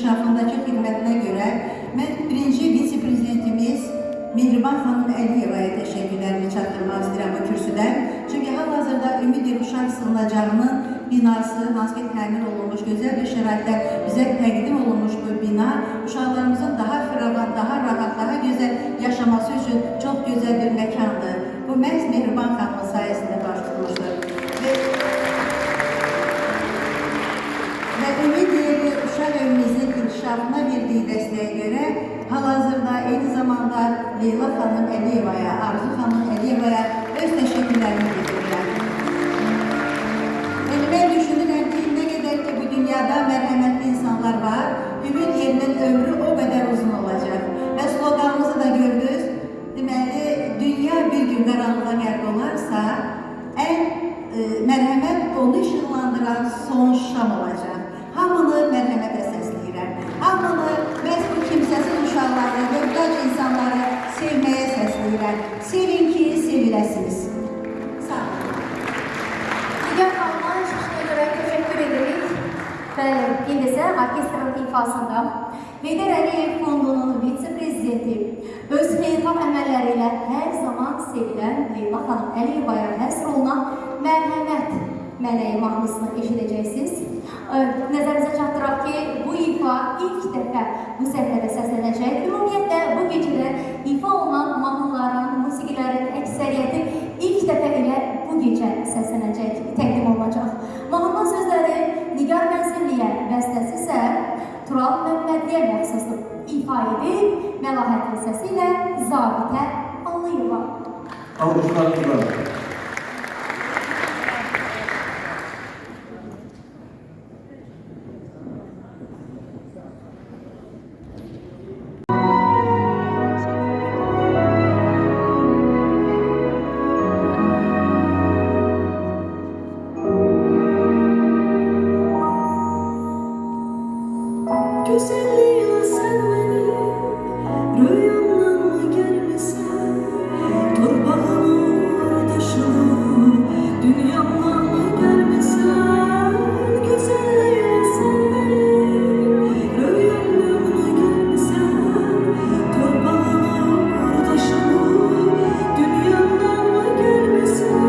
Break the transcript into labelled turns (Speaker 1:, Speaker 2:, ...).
Speaker 1: inkişafındakı xidmətinə görə mən birinci vitse-prezidentimiz Mehriban xanım Əliyevaya təşəkkürlərimi çatdırmaq istəyirəm bu kürsüdən. Çünki hal-hazırda Ümid Uşaq sığınacağının binası, hansı ki təmin olunmuş, gözəl bir şəraitdə bizə təqdim olunmuş bu bina uşaqlarımızın daha firavan, daha rahat, daha gözəl yaşaması üçün çox gözəl bir məkandır. Bu məhz Mehriban xanımın sayəsində baş tutmuşdur. Və Ümid Uşaq evimizin inkişafına verdiyi dəstəyə görə hal-hazırda eyni zamanda Leyla xanım Əliyevaya, Arzu xanım Əliyevaya öz təşəkkürlərimi bildirirəm. Mən düşünürəm ki, nə qədər ki bu dünyada mərhəmətli insanlar var, Ümid yerinin ömrü o qədər uzun olacaq. Və sloganımızı da gördünüz, deməli, dünya bir gün qaranlığa qərq olarsa, ən mərhəmət onu işıqlandıran son şam olacaq. Hamını mərhəmətə səsləyirəm. Hamını məhz bu kimsəsiz uşaqları, möhtac insanları sevməyə səsləyirəm. Sevin ki, seviləsiniz. Sağ olun.
Speaker 2: Nigar xanıma çıxışına görə təşəkkür edirik. Bəli, indi isə orkestrın ifasında Heydər Əliyev Fondunun vitse-prezidenti, öz xeyirxah əməlləri ilə hər zaman sevilən Leyla xanım Əliyevaya həsr olunan Mərhəmət Mələyi mahnısını eşidəcəksiniz. Nəzərinizə çatdıraq ki, bu ifa ilk dəfə bu səhnədə səslənəcək. Ümumiyyətlə, bu gecədə ifa olunan mahnıların, musiqilərin əksəriyyəti ilk dəfə ilə bu gecə səslənəcək, təqdim olunacaq. Mahnının sözləri Nigar Mənzilliyə, bəstəsi isə Tural Məmmədliyə məxsusdur. İfa edib, məlahətli səsi ilə Zabitə Alıyeva.
Speaker 3: Alqışlar.
Speaker 4: Güzelliğine sen beni rüyamdan mı gelmesen, torbağını taşını dünyamdan mı gelmesen, güzelliğine sen beni rüyamdan mı gelmesen, torbağını taşını dünyamdan mı gelmesen.